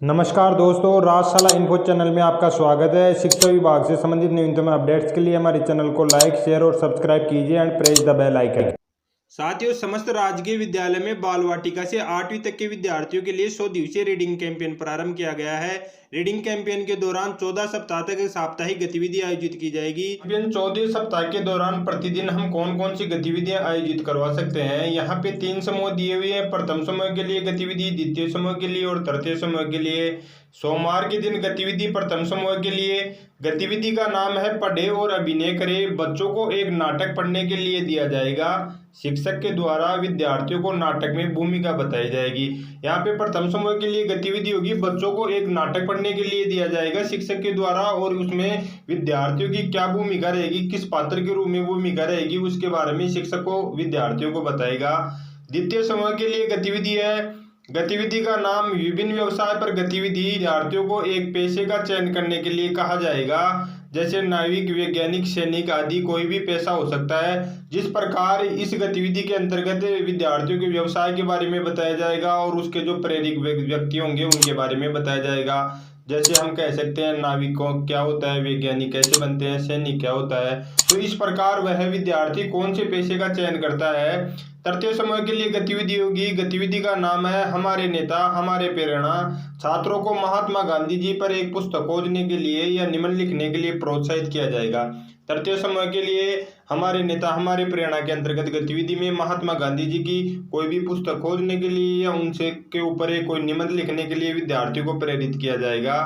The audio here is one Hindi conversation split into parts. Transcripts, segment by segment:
नमस्कार दोस्तों, राजशाला इन्फो चैनल में आपका स्वागत है। शिक्षा विभाग से संबंधित नवीनतम अपडेट्स के लिए हमारे चैनल को लाइक, शेयर और सब्सक्राइब कीजिए and press the bell icon. साथियों, समस्त राजकीय विद्यालय में बाल वाटिका से 8वीं तक के विद्यार्थियों के लिए 100 दिवसीय रीडिंग कैंपेन प्रारंभ किया गया है। रीडिंग कैंपेन के दौरान 14 सप्ताह तक एक साप्ताहिक गतिविधि आयोजित की जाएगी। इन 14 सप्ताह के दौरान प्रतिदिन हम कौन कौन सी गतिविधियां आयोजित करवा सकते हैं। यहाँ पे 3 समूह दिए हुए हैं। प्रथम समूह के लिए गतिविधि, द्वितीय समूह के लिए और तृतीय समूह के लिए। सोमवार के दिन गतिविधि प्रथम समूह के लिए। गतिविधि का नाम है पढ़े और अभिनय करें। बच्चों को एक नाटक पढ़ने के लिए दिया जाएगा। शिक्षक के द्वारा विद्यार्थियों को नाटक में भूमिका बताई जाएगी। यहाँ पे प्रथम समूह के लिए गतिविधि होगी, बच्चों को एक नाटक पढ़ने के लिए दिया जाएगा शिक्षक के द्वारा, और उसमें विद्यार्थियों की क्या भूमिका रहेगी, किस पात्र के रूप में भूमिका रहेगी, उसके बारे में शिक्षक को विद्यार्थियों को बताएगा। द्वितीय समूह के लिए गतिविधि है। गतिविधि का नाम विभिन्न व्यवसाय पर गतिविधि। विद्यार्थियों को एक पेशे का चयन करने के लिए कहा जाएगा, जैसे नाविक, वैज्ञानिक, सैनिक आदि कोई भी पेशा हो सकता है। जिस प्रकार इस गतिविधि के अंतर्गत विद्यार्थियों के व्यवसाय के बारे में बताया जाएगा और उसके जो प्रेरक व्यक्ति होंगे उनके बारे में बताया जाएगा। जैसे हम कह सकते हैं नाविकों क्या होता है, वैज्ञानिक कैसे बनते हैं, सैनिक क्या होता है। तो इस प्रकार वह विद्यार्थी कौन से पेशे का चयन करता है। तृतीय समूह के लिए गतिविधि होगी। गतिविधि का नाम है हमारे नेता हमारे प्रेरणा। छात्रों को महात्मा गांधी जी पर एक पुस्तक खोजने के लिए या निबंध लिखने के लिए प्रोत्साहित किया जाएगा। तृतीय समूह के लिए हमारे नेता हमारे प्रेरणा के अंतर्गत गतिविधि में महात्मा गांधी जी की कोई भी पुस्तक खोजने के लिए या उनसे के ऊपर एक कोई निबंध लिखने के लिए विद्यार्थियों को प्रेरित किया जाएगा।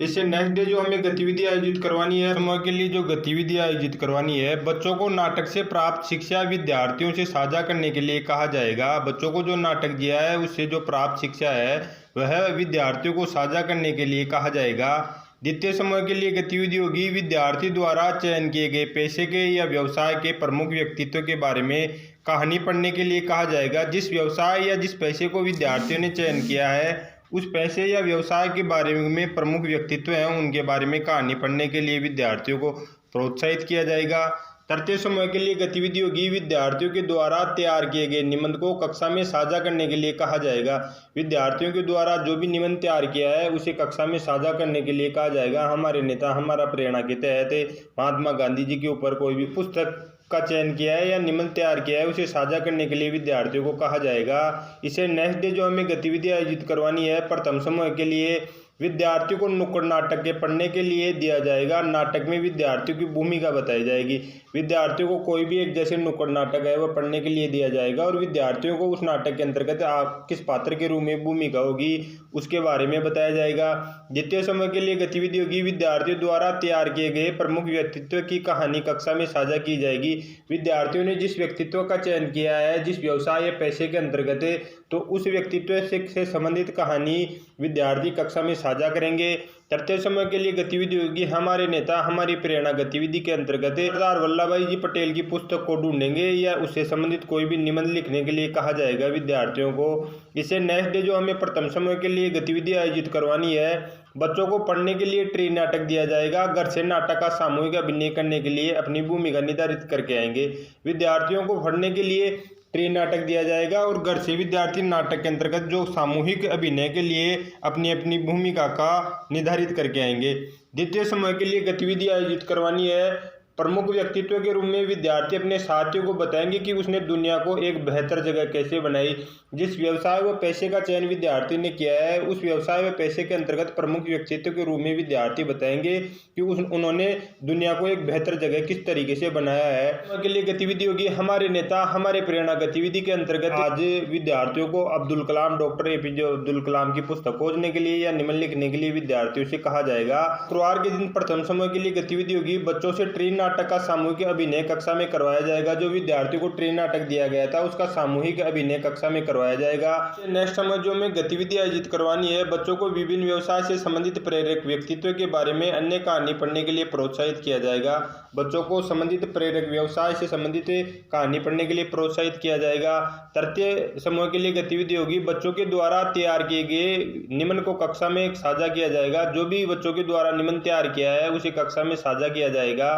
इससे नेक्स्ट डे जो हमें गतिविधि आयोजित करवानी है, समूह के लिए जो गतिविधि आयोजित करवानी है, बच्चों को नाटक से प्राप्त शिक्षा विद्यार्थियों से साझा करने के लिए कहा जाएगा। बच्चों को जो नाटक दिया है उससे जो प्राप्त शिक्षा है वह विद्यार्थियों को साझा करने के लिए कहा जाएगा। द्वितीय समूह के लिए गतिविधि होगी। विद्यार्थी द्वारा चयन किए गए पेशे के या व्यवसाय के प्रमुख व्यक्तित्व के बारे में कहानी पढ़ने के लिए कहा जाएगा। जिस व्यवसाय या जिस पेशे को विद्यार्थियों ने चयन किया है उस पेशे या व्यवसाय के बारे में प्रमुख व्यक्तित्व हैं उनके बारे में कहानी पढ़ने के लिए विद्यार्थियों को प्रोत्साहित किया जाएगा। तृतीय समूह के लिए गतिविधि होगी। विद्यार्थियों के द्वारा तैयार किए गए निबंध को कक्षा में साझा करने के लिए कहा जाएगा। विद्यार्थियों के द्वारा जो भी निबंध तैयार किया है उसे कक्षा में साझा करने के लिए कहा जाएगा। हमारे नेता हमारा प्रेरणा के तहत महात्मा गांधी जी के ऊपर कोई भी पुस्तक का चयन किया है या निबंध तैयार किया है उसे साझा करने के लिए विद्यार्थियों को कहा जाएगा। इसे नेक्स्ट डे जो हमें गतिविधि आयोजित करवानी है, प्रथम समूह के लिए विद्यार्थियों को नुक्कड़ नाटक के पढ़ने के लिए दिया जाएगा। नाटक में विद्यार्थियों की भूमिका बताई जाएगी। विद्यार्थियों को कोई भी एक जैसे नुक्कड़ नाटक है वह पढ़ने के लिए दिया जाएगा और विद्यार्थियों को उस नाटक के अंतर्गत आप किस पात्र के रूप में भूमिका होगी उसके बारे में बताया जाएगा। द्वितीय समूह के लिए गतिविधि होगी। विद्यार्थियों द्वारा तैयार किए गए प्रमुख व्यक्तित्व की कहानी कक्षा में साझा की जाएगी। विद्यार्थियों ने जिस व्यक्तित्व का चयन किया है जिस व्यवसाय या पैसे के अंतर्गत तो उस व्यक्तित्व से संबंधित कहानी विद्यार्थी कक्षा में साझा करेंगे। तृतीय समूह के लिए गतिविधि होगी। हमारे नेता हमारी प्रेरणा गतिविधि के अंतर्गत सरदार वल्लभ भाई जी पटेल की पुस्तक को ढूंढेंगे या उससे संबंधित कोई भी निबंध लिखने के लिए कहा जाएगा विद्यार्थियों को। इसे नेक्स्ट डे जो हमें प्रथम समूह के लिए गतिविधि आयोजित करवानी है, बच्चों को पढ़ने के लिए ट्री नाटक दिया जाएगा। घर से नाटक का सामूहिक अभिनय करने के लिए अपनी भूमिका निर्धारित करके आएंगे। विद्यार्थियों को पढ़ने के लिए ट्री नाटक दिया जाएगा और घर से विद्यार्थी नाटक के अंतर्गत जो सामूहिक अभिनय के लिए अपनी अपनी भूमिका का निर्धारित करके आएंगे। द्वितीय समूह के लिए गतिविधि आयोजित करवानी है। प्रमुख व्यक्तित्व के रूप में विद्यार्थी अपने साथियों को बताएंगे कि उसने दुनिया को एक बेहतर जगह कैसे बनाई। जिस व्यवसाय व पैसे का चयन विद्यार्थी ने किया है उस व्यवसाय व पैसे के अंतर्गत प्रमुख व्यक्तित्व के रूप में विद्यार्थी बताएंगे कि उन्होंने दुनिया को एक बेहतर जगह किस तरीके से बनाया है। उसके लिए गतिविधि होगी। हमारे नेता हमारे प्रेरणा गतिविधि के अंतर्गत आज विद्यार्थियों को अब्दुल कलाम डॉक्टर APJ अब्दुल कलाम की पुस्तक खोजने के लिए या निबंध लिखने के लिए विद्यार्थियों से कहा जाएगा। शुक्रवार के दिन प्रथम समूह के लिए गतिविधि होगी। बच्चों से ट्री नाटक का सामूहिक अभिनय कक्षा में करवाया जाएगा। जो विद्यार्थियों को ट्री नाटक दिया गया था उसका सामूहिक अभिनय कक्षा में करवाया जाएगा। नेक्स्ट समय जो में गतिविधि आयोजित करवानी है, बच्चों को विभिन्न व्यवसाय से संबंधित प्रेरक व्यक्तित्व के बारे में अन्य कहानी पढ़ने के लिए प्रोत्साहित किया जाएगा। बच्चों को संबंधित प्रेरक व्यवसाय से संबंधित कहानी पढ़ने के लिए प्रोत्साहित किया जाएगा। तृतीय समूह के लिए गतिविधि होगी। बच्चों के द्वारा तैयार किए गए निबंध को कक्षा में साझा किया जाएगा। जो भी बच्चों के द्वारा निबंध तैयार किया है उसे कक्षा में साझा किया जाएगा।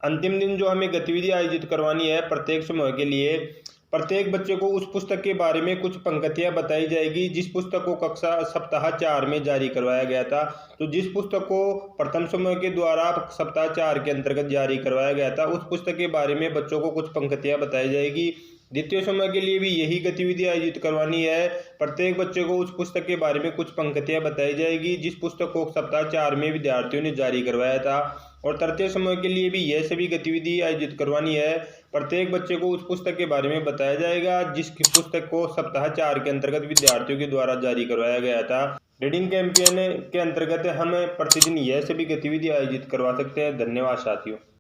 अंतिम दिन जो हमें गतिविधि आयोजित करवानी है प्रत्येक समूह के लिए, प्रत्येक बच्चे को उस पुस्तक के बारे में कुछ पंक्तियां बताई जाएगी जिस पुस्तक को कक्षा सप्ताह 4 में जारी करवाया गया था। तो जिस पुस्तक को प्रथम समूह के द्वारा सप्ताह 4 के अंतर्गत जारी करवाया गया था उस पुस्तक के बारे में बच्चों को कुछ पंक्तियां बताई जाएगी। द्वितीय समय के लिए भी यही गतिविधि आयोजित करवानी है। प्रत्येक बच्चे को उस पुस्तक के बारे में कुछ पंक्तियां बताई जाएगी जिस पुस्तक को सप्ताह 4 में विद्यार्थियों ने जारी करवाया था। और तृतीय समय के लिए भी यह सभी गतिविधि आयोजित करवानी है। प्रत्येक बच्चे को उस पुस्तक के बारे में बताया जाएगा जिस पुस्तक को सप्ताह 4 के अंतर्गत विद्यार्थियों के द्वारा जारी करवाया गया था। रीडिंग कैंपेन के अंतर्गत हम प्रतिदिन यह सभी गतिविधि आयोजित करवा सकते हैं। धन्यवाद साथियों।